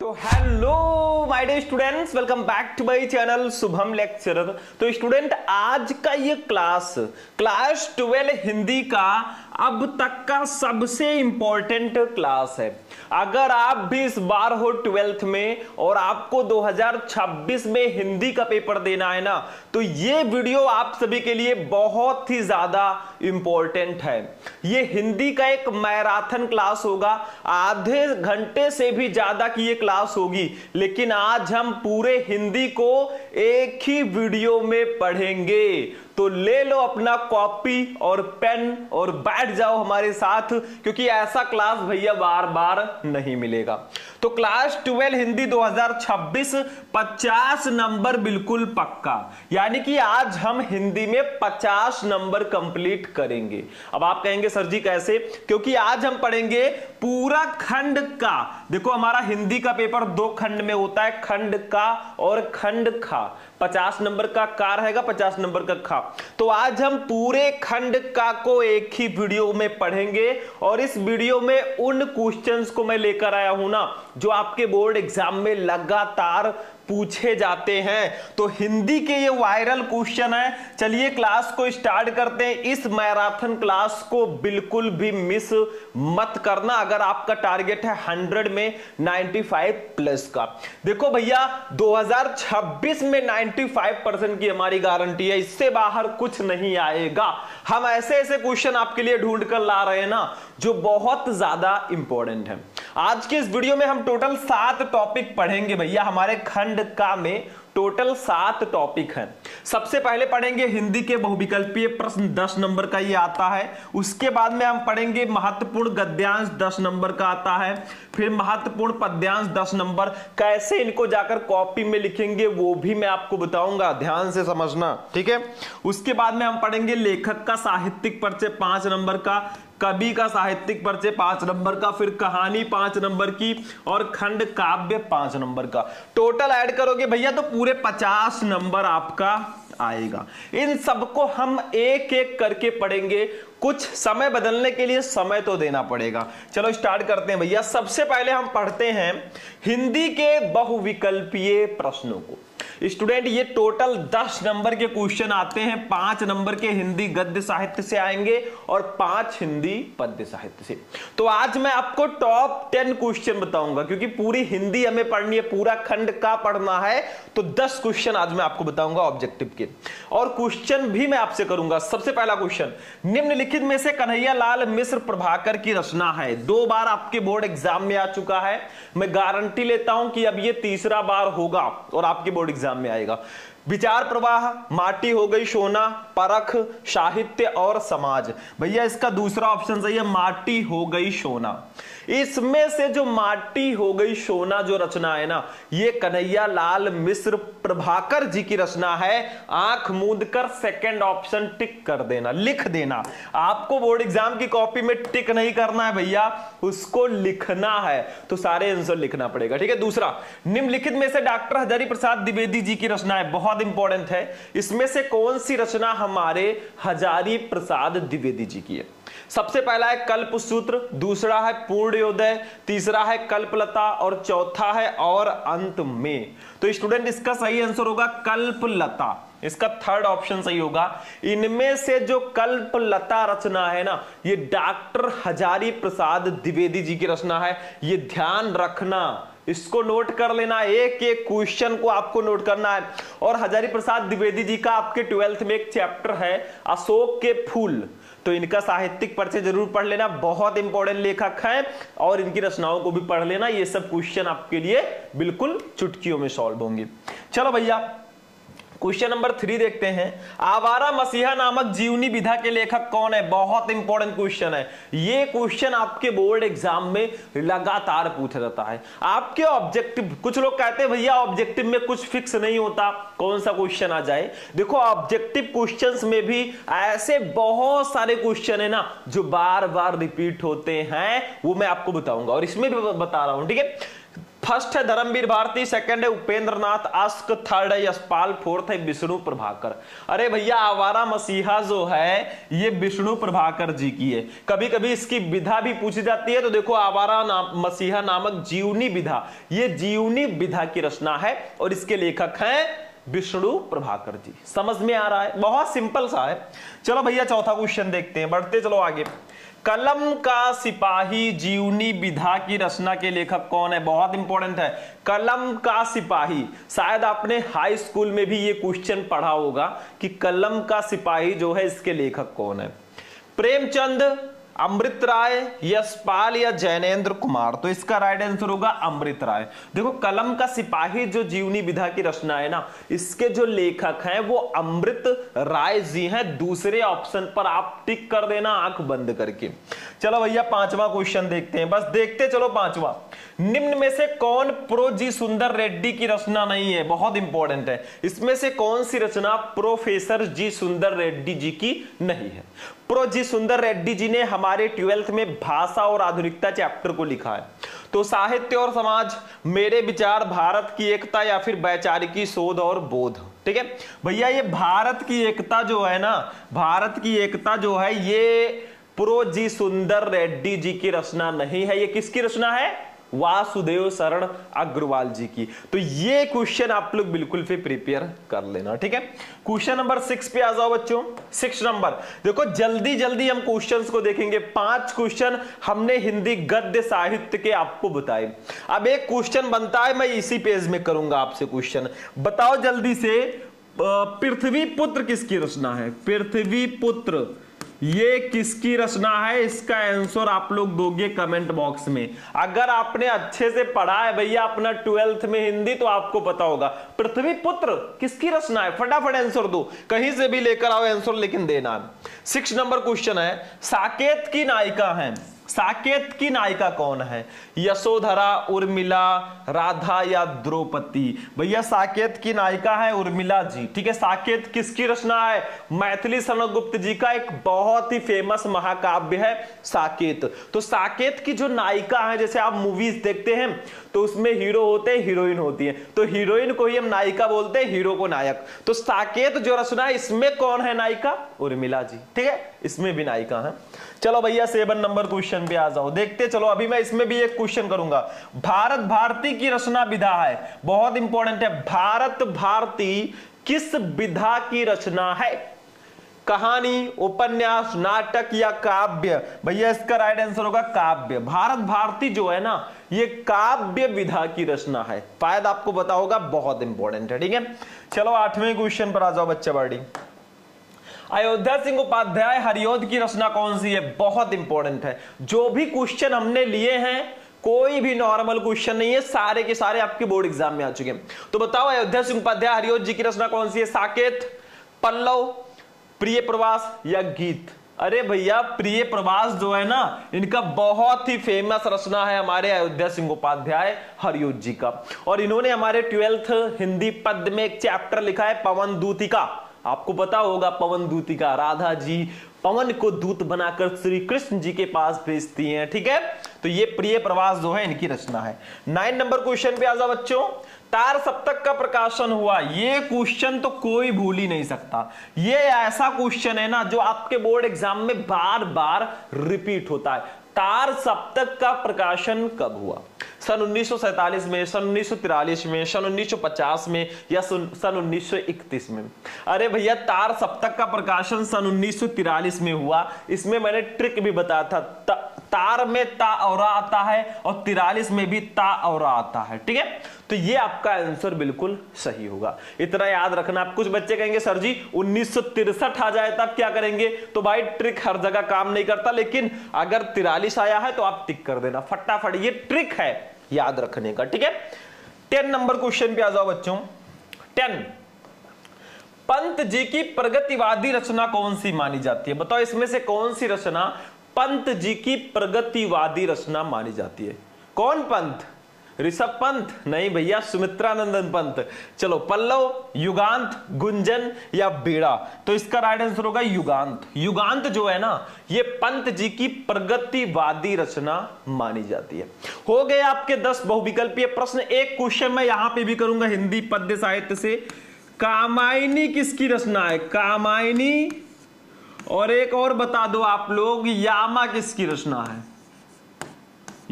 तो hello my dear students, welcome back to my channel Shubham lecturer. तो student, आज का ये क्लास 12 हिंदी का अब तक का सबसे इंपॉर्टेंट क्लास है। अगर आप भी इस बार हो 12th में और आपको 2026 में हिंदी का पेपर देना है ना, तो ये वीडियो आप सभी के लिए बहुत ही ज्यादा इंपॉर्टेंट है। ये हिंदी का एक मैराथन क्लास होगा, आधे घंटे से भी ज्यादा की ये क्लास होगी, लेकिन आज हम पूरे हिंदी को एक ही वीडियो में पढ़ेंगे। तो ले लो अपना कॉपी और पेन और बैठ जाओ हमारे साथ, क्योंकि ऐसा क्लास भैया बार बार नहीं मिलेगा। तो क्लास 12 हिंदी 2026 50 नंबर बिल्कुल पक्का, यानी कि आज हम हिंदी में 50 नंबर कंप्लीट करेंगे। अब आप कहेंगे सर जी कैसे? क्योंकि आज हम पढ़ेंगे पूरा खंड का। देखो, हमारा हिंदी का पेपर 2 खंड में होता है, खंड का और खंड खा। 50 नंबर का का रहेगा, 50 नंबर का खा। तो आज हम पूरे खंड का को एक ही वीडियो में पढ़ेंगे, और इस वीडियो में उन क्वेश्चंस को मैं लेकर आया हूं ना जो आपके बोर्ड एग्जाम में लगातार पूछे जाते हैं। तो हिंदी के ये वायरल क्वेश्चन है। चलिए क्लास को स्टार्ट करते हैं। इस मैराथन क्लास को बिल्कुल भी मिस मत करना अगर आपका टारगेट है 100 में 95 प्लस का। देखो भैया, 2026 में 95% की हमारी गारंटी है, इससे बाहर कुछ नहीं आएगा। हम ऐसे ऐसे क्वेश्चन आपके लिए ढूंढ कर ला रहे हैं ना जो बहुत ज्यादा इंपॉर्टेंट है। आज के इस वीडियो में हम टोटल 7 टॉपिक पढ़ेंगे भैया। हमारे खंड का में टोटल 7 टॉपिक हैं। सबसे पहले पढ़ेंगे हिंदी के बहुविकल्पीय प्रश्न, 10 नंबर का ये आता है। उसके बाद में हम पढ़ेंगे महत्वपूर्ण गद्यांश, 10 नंबर का आता है। फिर महत्वपूर्ण पद्यांश, 10 नंबर। कैसे इनको जाकर कॉपी में लिखेंगे वो भी मैं आपको बताऊंगा, ध्यान से समझना, ठीक है। उसके बाद में हम पढ़ेंगे लेखक का साहित्यिक परिचय, 5 नंबर का। कवि का साहित्यिक परिचय, 5 नंबर का। फिर कहानी 5 नंबर की, और खंड काव्य 5 नंबर का। टोटल ऐड करोगे भैया तो पूरे 50 नंबर आपका आएगा। इन सबको हम एक एक करके पढ़ेंगे। कुछ समय बदलने के लिए समय तो देना पड़ेगा। चलो स्टार्ट करते हैं भैया। सबसे पहले हम पढ़ते हैं हिंदी के बहुविकल्पीय प्रश्नों को। स्टूडेंट, ये टोटल 10 नंबर के क्वेश्चन आते हैं। 5 नंबर के हिंदी गद्य साहित्य से आएंगे और 5 हिंदी पद्य साहित्य से। तो आज मैं आपको टॉप 10 क्वेश्चन बताऊंगा, क्योंकि पूरी हिंदी हमें पढ़नी है, पूरा खंड का पढ़ना है। तो 10 क्वेश्चन आज मैं आपको बताऊंगा ऑब्जेक्टिव के, और क्वेश्चन भी मैं आपसे करूंगा। सबसे पहला क्वेश्चन, निम्नलिखित में से कन्हैया लाल मिश्र प्रभाकर की रचना है। 2 बार आपके बोर्ड एग्जाम में आ चुका है। मैं गारंटी लेता हूं कि अब ये तीसरा बार होगा और आपके बोर्ड एग्जाम में आएगा। विचार प्रवाह, माटी हो गई सोना, परख, साहित्य और समाज। भैया इसका दूसरा ऑप्शन सही है, माटी हो गई सोना। इसमें से जो माटी हो गई सोना जो रचना है ना, ये कन्हैया लाल मिश्र प्रभाकर जी की रचना है। आंख मूंद कर सेकंड ऑप्शन टिक कर देना, लिख देना। आपको बोर्ड एग्जाम की कॉपी में टिक नहीं करना है भैया, उसको लिखना है। तो सारे आंसर लिखना पड़ेगा, ठीक है। दूसरा, निम्नलिखित में से डॉक्टर हजारी प्रसाद द्विवेदी जी की रचना है। बहुत इंपॉर्टेंट है। इसमें से कौन सी रचना हमारे हजारी प्रसाद द्विवेदी जी की है? सबसे पहला है कल्पसूत्र, दूसरा है पूर्णोदय, तीसरा है कल्पलता, और चौथा है और अंत में। तो स्टूडेंट, इसका सही आंसर होगा कल्पलता। इसका थर्ड ऑप्शन सही होगा। इनमें से जो कल्पलता रचना है ना, ये डॉक्टर हजारी प्रसाद द्विवेदी जी की रचना है। ये ध्यान रखना, इसको नोट कर लेना, एक एक क्वेश्चन को आपको नोट करना है। और हजारी प्रसाद द्विवेदी जी का आपके 12th में एक चैप्टर है अशोक के फूल, तो इनका साहित्यिक परिचय जरूर पढ़ लेना। बहुत इंपॉर्टेंट लेखक हैं, और इनकी रचनाओं को भी पढ़ लेना। ये सब क्वेश्चन आपके लिए बिल्कुल चुटकियों में सॉल्व होंगे। चलो भैया, क्वेश्चन नंबर 3 देखते हैं। आवारा मसीहा नामक जीवनी विधा के लेखक कौन है? बहुत इंपॉर्टेंट क्वेश्चन है। ये क्वेश्चन आपके बोर्ड एग्जाम में लगातार पूछा जाता है। आपके ऑब्जेक्टिव, कुछ लोग कहते हैं भैया ऑब्जेक्टिव में कुछ फिक्स नहीं होता, कौन सा क्वेश्चन आ जाए। देखो, ऑब्जेक्टिव क्वेश्चंस में भी ऐसे बहुत सारे क्वेश्चन है ना जो बार बार रिपीट होते हैं, वो मैं आपको बताऊंगा, और इसमें भी बता रहा हूं, ठीक है। फर्स्ट है धर्मवीर भारती, सेकंड है उपेंद्र नाथ आस्क, थर्ड है यशपाल, फोर्थ है विष्णु प्रभाकर। अरे भैया आवारा मसीहा जो है ये विष्णु प्रभाकर जी की है। कभी कभी इसकी विधा भी पूछी जाती है, तो देखो आवारा मसीहा नामक जीवनी विधा, ये जीवनी विधा की रचना है और इसके लेखक हैं विष्णु प्रभाकर जी। समझ में आ रहा है, बहुत सिंपल सा है। चलो भैया चौथा क्वेश्चन देखते हैं, बढ़ते चलो आगे। कलम का सिपाही जीवनी विधा की रचना के लेखक कौन है? बहुत इंपॉर्टेंट है। कलम का सिपाही, शायद आपने हाई स्कूल में भी ये क्वेश्चन पढ़ा होगा कि कलम का सिपाही जो है इसके लेखक कौन है? प्रेमचंद, अमृत राय, यशपाल या जैनेन्द्र कुमार? तो इसका राइट आंसर होगा अमृत राय। देखो कलम का सिपाही जो जीवनी विधा की रचना है ना, इसके जो लेखक हैं वो अमृत राय जी हैं। दूसरे ऑप्शन पर आप टिक कर देना आंख बंद करके। चलो भैया पांचवा क्वेश्चन देखते हैं, बस देखते चलो पांचवा। निम्न में से कौन प्रो जी सुंदर रेड्डी की रचना नहीं है? बहुत इंपॉर्टेंट है। इसमें से कौन सी रचना प्रोफेसर जी सुंदर रेड्डी जी की नहीं है? प्रो जी सुंदर रेड्डी जी ने हमारे 12th में भाषा और आधुनिकता चैप्टर को लिखा है। तो साहित्य और समाज, मेरे विचार, भारत की एकता या फिर वैचारिकी शोध और बोध। ठीक है भैया, ये भारत की एकता जो है ना, भारत की एकता जो है ये प्रो जी सुंदर रेड्डी जी की रचना नहीं है। ये किसकी रचना है? वासुदेव शरण अग्रवाल जी की। तो ये क्वेश्चन आप लोग बिल्कुल फिर प्रिपेयर कर लेना। ठीक है, क्वेश्चन नंबर 6 पे आ जाओ बच्चों। 6 नंबर देखो, जल्दी जल्दी हम क्वेश्चंस को देखेंगे। 5 क्वेश्चन हमने हिंदी गद्य साहित्य के आपको बताए। अब एक क्वेश्चन बनता है, मैं इसी पेज में करूंगा आपसे क्वेश्चन। बताओ जल्दी से, पृथ्वी पुत्र किसकी रचना है? पृथ्वी पुत्र ये किसकी रचना है? इसका आंसर आप लोग दोगे कमेंट बॉक्स में। अगर आपने अच्छे से पढ़ा है भैया अपना 12th में हिंदी, तो आपको पता होगा पृथ्वी पुत्र किसकी रचना है। फटाफट आंसर दो, कहीं से भी लेकर आओ आंसर, लेकिन देना। 6 नंबर क्वेश्चन है, साकेत की नायिका है, साकेत की नायिका कौन है? यशोधरा, उर्मिला, राधा या द्रौपदी? भैया साकेत की नायिका है उर्मिला जी। ठीक है, साकेत किसकी रचना है? मैथिली शरणगुप्त जी का एक बहुत ही फेमस महाकाव्य है साकेत। तो साकेत की जो नायिका है, जैसे आप मूवीज देखते हैं तो उसमें हीरो होते हैं, हीरोइन होती है, तो हीरोइन को ही हम नायिका बोलते हैं, हीरो को नायक। तो साकेत जो रचना है इसमें कौन है नायिका? उर्मिला जी। ठीक है, इसमें भी नायिका है। चलो भैया 7 नंबर क्वेश्चन पे आ जाओ, देखते चलो। अभी मैं इसमें भी एक क्वेश्चन करूंगा। भारत भारती की रचना विधा है, बहुत इंपॉर्टेंट है। भारत भारती किस विधा की रचना है? कहानी, उपन्यास, नाटक या काव्य? भैया इसका राइट आंसर होगा काव्य। भारत भारती जो है ना, ये काव्य विधा की रचना है। शायद आपको पता होगा, बहुत इंपॉर्टेंट है। ठीक है, चलो 8वें क्वेश्चन पर आ जाओ बच्चा बड़ी। अयोध्या सिंह उपाध्याय हरिऔध की रचना कौन सी है? बहुत इंपॉर्टेंट है। जो भी क्वेश्चन हमने लिए हैं, कोई भी नॉर्मल क्वेश्चन नहीं है, सारे के सारे आपके बोर्ड एग्जाम में आ चुके हैं। तो बताओ अयोध्या सिंह उपाध्याय हरिऔध जी की रचना कौन सी है? साकेत, पल्लव, प्रिय प्रवास या गीत? अरे भैया प्रिय प्रवास जो है ना, इनका बहुत ही फेमस रचना है हमारे अयोध्या सिंह उपाध्याय हरिऔध जी का। और इन्होंने हमारे 12th हिंदी पद में एक चैप्टर लिखा है पवन दूतिका। आपको पता होगा पवन दूतिका, राधा जी पवन को दूत बनाकर श्री कृष्ण जी के पास भेजती हैं। ठीक है, तो ये प्रिय प्रवास जो है इनकी रचना है। 9 नंबर क्वेश्चन पे आ जाओ बच्चों। तार सप्तक का प्रकाशन हुआ, ये क्वेश्चन तो कोई भूल ही नहीं सकता। ये ऐसा क्वेश्चन है ना जो आपके बोर्ड एग्जाम में बार बार रिपीट होता है। तार सप्तक का प्रकाशन कब हुआ? सन 1947 में, सन 1943 में, सन 1950 में या सन 1931 में? अरे भैया तार सप्तक का प्रकाशन सन 1943 में हुआ। इसमें मैंने ट्रिक भी बताया था, तार में ता और आता है और 43 में भी ता और आता है। ठीक है, तो ये आपका आंसर बिल्कुल सही होगा। इतना याद रखना। आप कुछ बच्चे कहेंगे सर जी 1963 आ जाए तब क्या करेंगे? तो भाई ट्रिक हर जगह काम नहीं करता, लेकिन अगर 43 आया है तो आप टिक कर देना फटाफट। ये ट्रिक है याद रखने का। ठीक है, 10 नंबर क्वेश्चन पे आ जाओ बच्चों। 10, पंत जी की प्रगतिवादी रचना कौन सी मानी जाती है? बताओ इसमें से कौन सी रचना पंत जी की प्रगतिवादी रचना मानी जाती है? कौन पंत? ऋषभ पंत? नहीं भैया, सुमित्रानंदन पंत। चलो, पल्लव, युगांत, गुंजन या बेड़ा? तो इसका राइट आंसर होगा युगांत। युगांत जो है ना, ये पंत जी की प्रगतिवादी रचना मानी जाती है। हो गए आपके 10 बहुविकल्पीय प्रश्न। एक क्वेश्चन मैं यहां पे भी करूंगा हिंदी पद्य साहित्य से। कामायनी किसकी रचना है? कामायनी। और एक और बता दो आप लोग, यामा किसकी रचना है?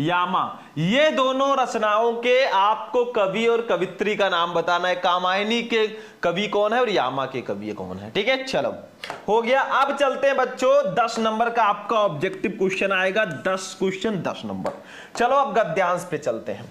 यामा। ये दोनों रचनाओं के आपको कवि और कवित्री का नाम बताना है। कामायनी के कवि कौन है और यामा के कवि कौन है। ठीक है, चलो हो गया। अब चलते हैं बच्चों, 10 नंबर का आपका ऑब्जेक्टिव क्वेश्चन आएगा। 10 क्वेश्चन 10 नंबर। चलो अब गद्यांश पे चलते हैं।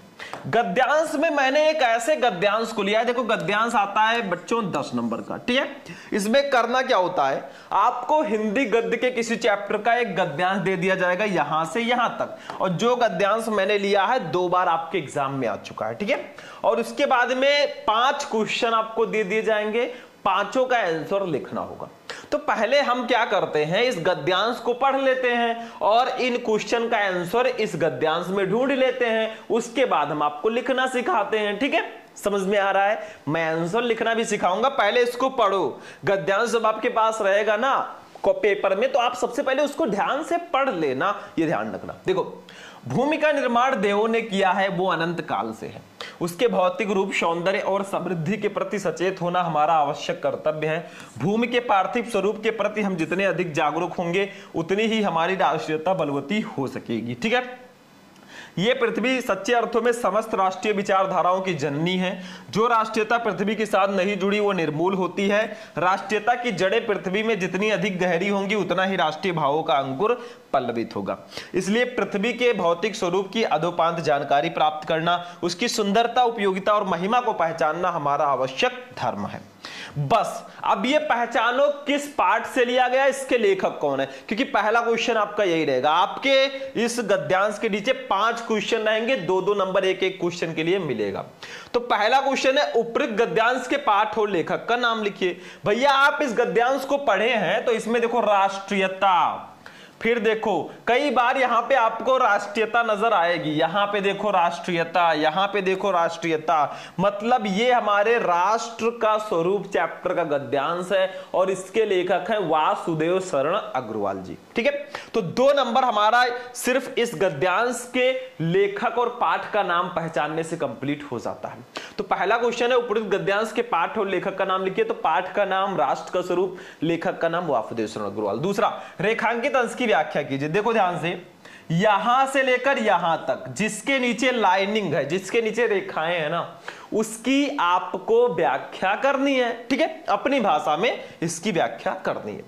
गद्यांश में मैंने एक ऐसे गद्यांश को लिया है, देखो गद्यांश आता है बच्चों 10 नंबर का। ठीक है, इसमें करना क्या होता है, आपको हिंदी गद्य के किसी चैप्टर का एक गद्यांश दे दिया जाएगा यहां से यहां तक। और जो गद्यांश मैंने लिया है 2 बार आपके एग्जाम में आ चुका है। ठीक है, और उसके बाद में 5 क्वेश्चन आपको दे दिए जाएंगे, पांचों का आंसर लिखना होगा। तो पहले हम क्या करते हैं, इस गद्यांश को पढ़ लेते हैं और इन क्वेश्चन का आंसर इस गद्यांश में ढूंढ लेते हैं। उसके बाद हम आपको लिखना सिखाते हैं। ठीक है, समझ में आ रहा है? मैं आंसर लिखना भी सिखाऊंगा, पहले इसको पढ़ो। गद्यांश जब आपके पास रहेगा ना पेपर में, तो आप सबसे पहले उसको ध्यान से पढ़ लेना, ये ध्यान रखना। देखो, भूमि का निर्माण देवों ने किया है, वो अनंत काल से है। उसके भौतिक रूप, सौंदर्य और समृद्धि के प्रति सचेत होना हमारा आवश्यक कर्तव्य है। भूमि के पार्थिव स्वरूप के प्रति हम जितने अधिक जागरूक होंगे, उतनी ही हमारी राष्ट्रीयता बलवती हो सकेगी। ठीक है, ये पृथ्वी सच्चे अर्थों में समस्त राष्ट्रीय विचारधाराओं की जननी है। जो राष्ट्रीयता पृथ्वी के साथ नहीं जुड़ी वो निर्मूल होती है। राष्ट्रीयता की जड़ें पृथ्वी में जितनी अधिक गहरी होंगी, उतना ही राष्ट्रीय भावों का अंकुर पल्लवित होगा। इसलिए पृथ्वी के भौतिक स्वरूप की अधोपांत जानकारी प्राप्त करना, उसकी सुंदरता, उपयोगिता और महिमा को पहचानना हमारा आवश्यक धर्म है। बस अब ये पहचानो किस पाठ से लिया गया, इसके लेखक कौन है, क्योंकि पहला क्वेश्चन आपका यही रहेगा। आपके इस गद्यांश के नीचे 5 क्वेश्चन रहेंगे, 2-2 नंबर एक एक क्वेश्चन के लिए मिलेगा। तो पहला क्वेश्चन है, उपयुक्त गद्यांश के पाठ और लेखक का नाम लिखिए। भैया आप इस गद्यांश को पढ़े हैं तो इसमें देखो राष्ट्रीयता, फिर देखो कई बार यहां पे आपको राष्ट्रीयता नजर आएगी, यहां पे देखो राष्ट्रीयता, यहां पे देखो राष्ट्रीयता, मतलब ये हमारे राष्ट्र का स्वरूप चैप्टर का गद्यांश है और इसके लेखक हैं वासुदेव शरण अग्रवाल जी। ठीक है, तो 2 नंबर हमारा सिर्फ इस गद्यांश के लेखक और पाठ का नाम पहचानने से कंप्लीट हो जाता है। तो पहला क्वेश्चन है, उपयुक्त गद्यांश के पाठ और लेखक का नाम लिखिए। तो पाठ का नाम राष्ट्र का स्वरूप, लेखक का नाम वासुदेव शरण अग्रवाल। दूसरा, रेखांकित अंश की व्याख्या कीजिए। देखो ध्यान से, यहां से लेकर यहां तक जिसके नीचे लाइनिंग है, जिसके नीचे रेखाएं हैं ना, उसकी आपको व्याख्या करनी है। ठीक है, अपनी भाषा में इसकी व्याख्या करनी है।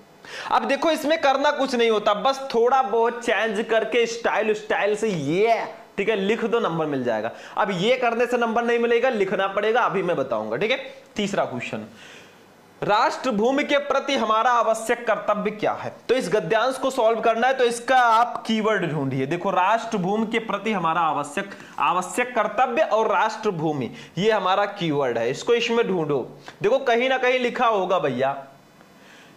अब देखो इसमें करना कुछ नहीं होता, बस थोड़ा बहुत चेंज करके स्टाइल से ये, ठीक है, लिख दो, नंबर मिल जाएगा। अब ये करने से नंबर नहीं मिलेगा, लिखना पड़ेगा, अभी मैं बताऊंगा। ठीक है, तीसरा क्वेश्चन, राष्ट्र भूमि के प्रति हमारा आवश्यक कर्तव्य क्या है। तो इस गद्यांश को सॉल्व करना है तो इसका आप कीवर्ड ढूंढिए। देखो, राष्ट्र भूमि के प्रति हमारा आवश्यक कर्तव्य और राष्ट्र भूमि, ये हमारा कीवर्ड है, इसको इसमें ढूंढो। देखो कहीं ना कहीं लिखा होगा भैया,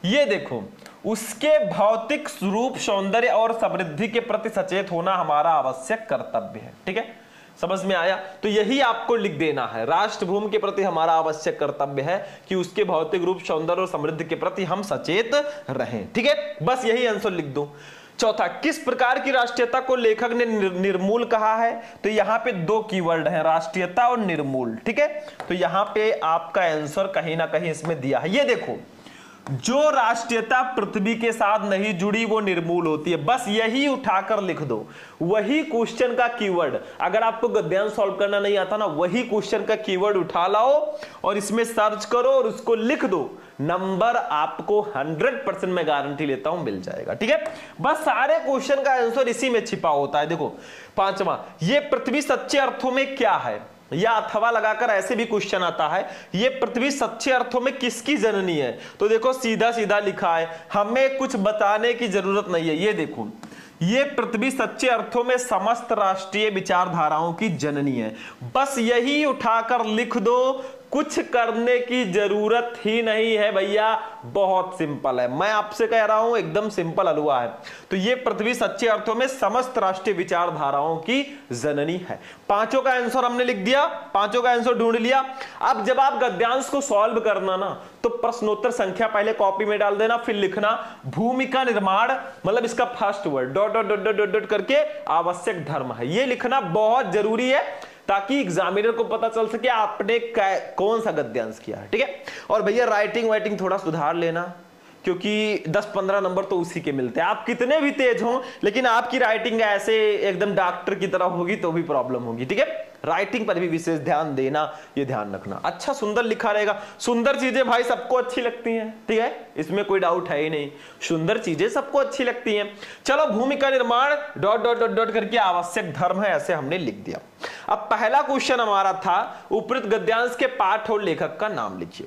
ये देखो, उसके भौतिक स्वरूप, सौंदर्य और समृद्धि के प्रति सचेत होना हमारा आवश्यक कर्तव्य है। ठीक है, समझ में आया? तो यही आपको लिख देना है, राष्ट्र भूमि के प्रति हमारा आवश्यक कर्तव्य है कि उसके भौतिक रूप, सौंदर्य और समृद्धि के प्रति हम सचेत रहें। ठीक है, बस यही आंसर लिख दो। चौथा, किस प्रकार की राष्ट्रीयता को लेखक ने निर्मूल कहा है। तो यहां पे 2 कीवर्ड हैं, राष्ट्रीयता और निर्मूल। ठीक है, तो यहां पे आपका आंसर कहीं ना कहीं इसमें दिया है। ये देखो, जो राष्ट्रीयता पृथ्वी के साथ नहीं जुड़ी वो निर्मूल होती है, बस यही उठाकर लिख दो, वही क्वेश्चन का कीवर्ड। अगर आपको गद्यांश सॉल्व करना नहीं आता ना, वही क्वेश्चन का कीवर्ड उठा लाओ और इसमें सर्च करो और उसको लिख दो, नंबर आपको 100% मैं गारंटी लेता हूं मिल जाएगा। ठीक है, बस सारे क्वेश्चन का आंसर इसी में छिपा होता है। देखो, 5वां, ये पृथ्वी सच्चे अर्थों में क्या है, या अथवा लगाकर ऐसे भी क्वेश्चन आता है, ये पृथ्वी सच्चे अर्थों में किसकी जननी है। तो देखो सीधा सीधा लिखा है, हमें कुछ बताने की जरूरत नहीं है। ये देखो, ये पृथ्वी सच्चे अर्थों में समस्त राष्ट्रीय विचारधाराओं की जननी है, बस यही उठाकर लिख दो, कुछ करने की जरूरत ही नहीं है भैया, बहुत सिंपल है। मैं आपसे कह रहा हूं एकदम सिंपल हलवा है। तो ये पृथ्वी सच्चे अर्थों में समस्त राष्ट्रीय विचारधाराओं की जननी है। पांचों का आंसर हमने लिख दिया, पांचों का आंसर ढूंढ लिया। अब जब आप गद्यांश को सॉल्व करना ना, तो प्रश्नोत्तर संख्या पहले कॉपी में डाल देना, फिर लिखना भूमि का निर्माण, मतलब इसका first word dot dot dot dot dot करके आवश्यक धर्म है, ये लिखना बहुत जरूरी है, ताकि एग्जामिनर को पता चल सके आपने कौन सा गद्यांश किया है। ठीक है, और भैया राइटिंग वाइटिंग थोड़ा सुधार लेना, क्योंकि 10-15 नंबर तो उसी के मिलते हैं। आप कितने भी तेज हो, लेकिन आपकी राइटिंग ऐसे एकदम डॉक्टर की तरह होगी तो भी प्रॉब्लम होगी। ठीक है, राइटिंग पर भी विशेष ध्यान देना, ये ध्यान रखना। अच्छा सुंदर लिखा रहेगा। सुंदर चीजें भाई सबको अच्छी लगती हैं, ठीक है, इसमें कोई डाउट है ही नहीं, सुंदर चीजें सबको अच्छी लगती हैं। चलो, भूमि का निर्माण डॉट डॉट डॉट डॉट करके आवश्यक धर्म है, ऐसे हमने लिख दिया। अब पहला क्वेश्चन हमारा था उपरोक्त गद्यांश के पाठ और लेखक का नाम लिखिए।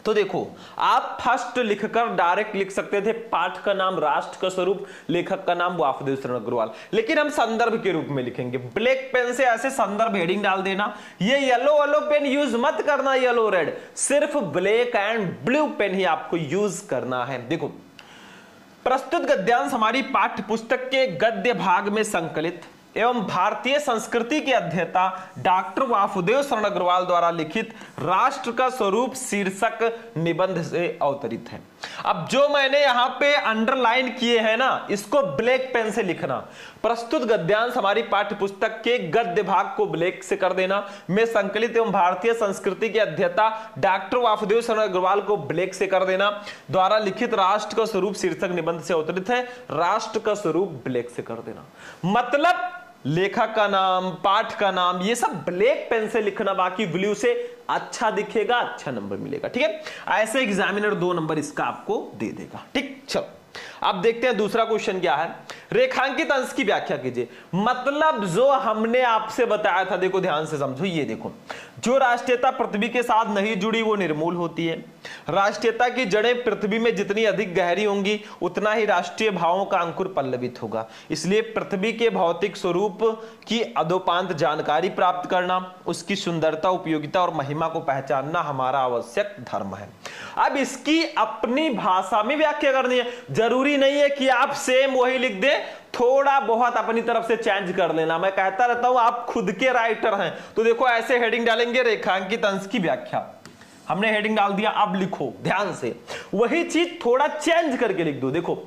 तो देखो, आप फर्स्ट लिखकर डायरेक्ट लिख सकते थे पाठ का नाम राष्ट्र का स्वरूप, लेखक का नाम वासुदेव शरण अग्रवाल, लेकिन हम संदर्भ के रूप में लिखेंगे। ब्लैक पेन से ऐसे संदर्भ हेडिंग डाल देना। ये येलो पेन यूज मत करना, येलो रेड, सिर्फ ब्लैक एंड ब्लू पेन ही आपको यूज करना है। देखो, प्रस्तुत गद्यांश हमारी पाठ्य पुस्तक के गद्य भाग में संकलित एवं भारतीय संस्कृति के अध्येता डॉक्टर वासुदेव शरण अग्रवाल द्वारा लिखित राष्ट्र का स्वरूप शीर्षक निबंध से अवतरित है। अब जो मैंने यहां पे अंडरलाइन किए हैं ना, इसको ब्लैक पेन से लिखना। प्रस्तुत गद्यांश हमारी पाठ्य पुस्तक के गद्य भाग को ब्लैक से कर देना, में संकलित एवं भारतीय संस्कृति के अध्येता डॉक्टर वासुदेव शरण अग्रवाल को ब्लैक से कर देना, द्वारा लिखित राष्ट्र का स्वरूप शीर्षक निबंध से अवतरित है, राष्ट्र का स्वरूप ब्लैक से कर देना। मतलब लेखक का नाम, पाठ का नाम, ये सब ब्लैक पेन से लिखना, बाकी ब्लू से अच्छा दिखेगा, अच्छा नंबर मिलेगा। ठीक है, ऐसे एग्जामिनर 2 नंबर इसका आपको दे देगा। ठीक, चलो अब देखते हैं दूसरा क्वेश्चन क्या है। रेखांकित अंश की व्याख्या कीजिए। मतलब जो हमने आपसे बताया था, देखो ध्यान से समझो, ये देखो, जो राष्ट्रीयता पृथ्वी के साथ नहीं जुड़ी वो निर्मूल होती है। राष्ट्रीयता की जड़ें पृथ्वी में जितनी अधिक गहरी होंगी, उतना ही राष्ट्रीय भावों का अंकुर पल्लवित होगा। इसलिए पृथ्वी के भौतिक स्वरूप की अधोपांत जानकारी प्राप्त करना, उसकी सुंदरता, उपयोगिता और महिमा को पहचानना हमारा आवश्यक धर्म है। अब इसकी अपनी भाषा में व्याख्या करनी है, जरूरी नहीं है कि आप सेम वही लिख दे, थोड़ा बहुत अपनी तरफ से चेंज कर लेना। मैं कहता रहता हूं आप खुद के राइटर हैं, तो देखो ऐसे हेडिंग डालेंगे, रेखांकित अंश की व्याख्या, हमने हेडिंग डाल दिया। अब लिखो ध्यान से, वही चीज थोड़ा चेंज करके लिख दो। देखो,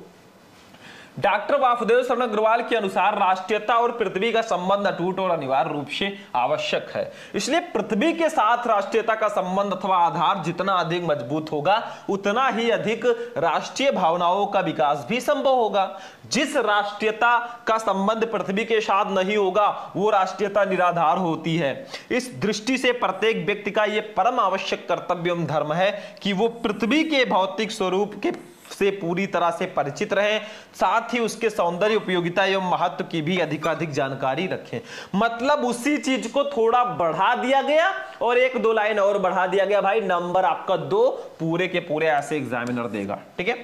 डॉक्टर वासुदेव शरण अग्रवाल के अनुसार राष्ट्रीयता और पृथ्वी का संबंध अटूट और अनिवार्य रूप से आवश्यक है। इसलिए पृथ्वी के साथ राष्ट्रीयता का संबंध अथवा आधार जितना अधिक मजबूत होगा, उतना ही अधिक राष्ट्रीय भावनाओं का विकास भी संभव होगा। जिस राष्ट्रीयता का संबंध पृथ्वी के साथ नहीं होगा, वो राष्ट्रीयता निराधार होती है। इस दृष्टि से प्रत्येक व्यक्ति का यह परम आवश्यक कर्तव्य एवं धर्म है कि वो पृथ्वी के भौतिक स्वरूप के से पूरी तरह से परिचित रहें, साथ ही उसके सौंदर्य, उपयोगिता एवं महत्व की भी अधिकाधिक जानकारी रखें। मतलब उसी चीज को थोड़ा बढ़ा दिया गया और 1-2 लाइन और बढ़ा दिया गया, भाई नंबर आपका 2 पूरे के पूरे ऐसे एग्जामिनर देगा। ठीक है,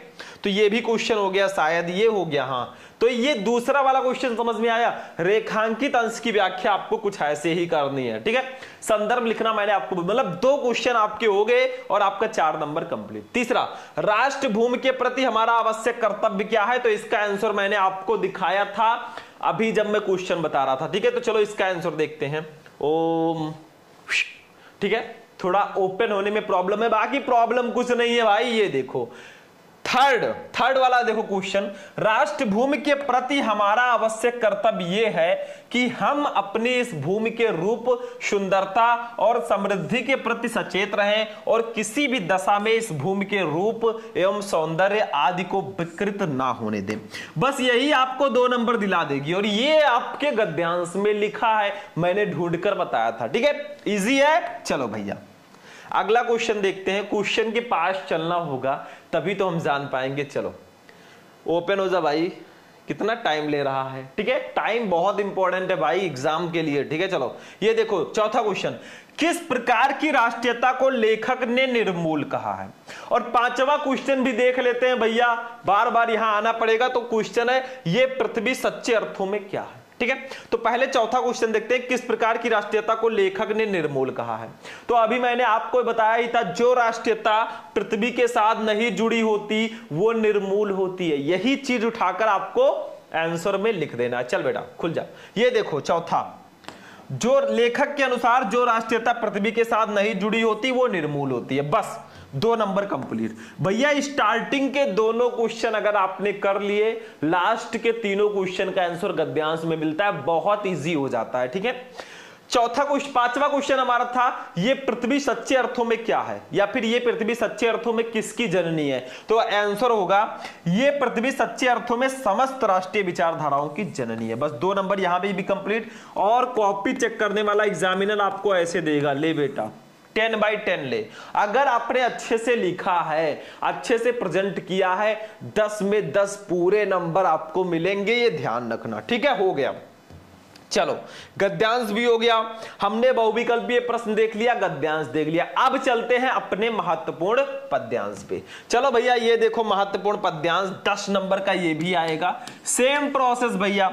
तो ये भी क्वेश्चन हो गया, शायद ये हो गया। हाँ, तो ये दूसरा वाला क्वेश्चन समझ में आया। रेखांकित अंश की व्याख्या आपको कुछ ऐसे ही करनी है। ठीक है, संदर्भ लिखना मैंने आपको, मतलब 2 क्वेश्चन आपके हो गए और आपका 4 नंबर कंप्लीट। तीसरा, राष्ट्र भूमि के प्रति हमारा आवश्यक कर्तव्य क्या है, तो इसका आंसर मैंने आपको दिखाया था अभी जब मैं क्वेश्चन बता रहा था। ठीक है, तो चलो इसका आंसर देखते हैं। ओम, ठीक है, थोड़ा ओपन होने में प्रॉब्लम है, बाकी प्रॉब्लम कुछ नहीं है भाई। ये देखो थर्ड वाला देखो क्वेश्चन, राष्ट्र भूमि के प्रति हमारा आवश्यक कर्तव्य यह है कि हम अपनी इस भूमि के रूप, सुंदरता और समृद्धि के प्रति सचेत रहें और किसी भी दशा में इस भूमि के रूप एवं सौंदर्य आदि को विकृत ना होने दें। बस यही आपको 2 नंबर दिला देगी, और ये आपके गद्यांश में लिखा है, मैंने ढूंढकर बताया था। ठीक है, इजी है। चलो भैया अगला क्वेश्चन देखते हैं। क्वेश्चन के पास चलना होगा तभी तो हम जान पाएंगे। चलो ओपन हो जा भाई, कितना टाइम ले रहा है। ठीक है, टाइम बहुत इंपॉर्टेंट है भाई एग्जाम के लिए। ठीक है, चलो ये देखो चौथा क्वेश्चन, किस प्रकार की राष्ट्रीयता को लेखक ने निर्मूल कहा है। और 5वां क्वेश्चन भी देख लेते हैं भैया, बार बार यहां आना पड़ेगा। तो क्वेश्चन है, ये पृथ्वी सच्चे अर्थों में क्या है। ठीक है। तो पहले चौथा क्वेश्चन देखते हैं, किस प्रकार की राष्ट्रीयता को लेखक ने निर्मूल कहा है। तो अभी मैंने आपको बताया ही था, जो राष्ट्रीयता पृथ्वी के साथ नहीं जुड़ी होती वो निर्मूल होती है। यही चीज उठाकर आपको आंसर में लिख देना। चल बेटा खुल जा। ये देखो चौथा, जो लेखक के अनुसार जो राष्ट्रीयता पृथ्वी के साथ नहीं जुड़ी होती वो निर्मूल होती है। बस 2 नंबर कंप्लीट भैया। स्टार्टिंग के दोनों क्वेश्चन अगर आपने कर लिए, लास्ट के तीनों क्वेश्चन का आंसर गद्यांश में मिलता है, बहुत इजी हो जाता है। ठीक है। चौथा क्वेश्चन, पांचवा क्वेश्चन हमारा था, ये पृथ्वी सच्चे अर्थों में क्या है, या फिर ये पृथ्वी सच्चे अर्थों में किसकी जननी है। तो आंसर होगा, ये पृथ्वी सच्चे अर्थों में समस्त राष्ट्रीय विचारधाराओं की जननी है। बस 2 नंबर यहां पे भी कंप्लीट। और कॉपी चेक करने वाला एग्जामिनर आपको ऐसे देगा, ले बेटा 10/10 ले। अगर आपने अच्छे से लिखा है, अच्छे से प्रेजेंट किया है, 10 में 10 पूरे नंबर आपको मिलेंगे, ये ध्यान रखना। ठीक है, हो गया। चलो गद्यांश भी हो गया, हमने बहुविकल्पीय प्रश्न देख लिया, गद्यांश देख लिया। अब चलते हैं अपने महत्वपूर्ण पद्यांश पे। चलो भैया ये देखो महत्वपूर्ण पद्यांश 10 नंबर का ये भी आएगा। सेम प्रोसेस भैया,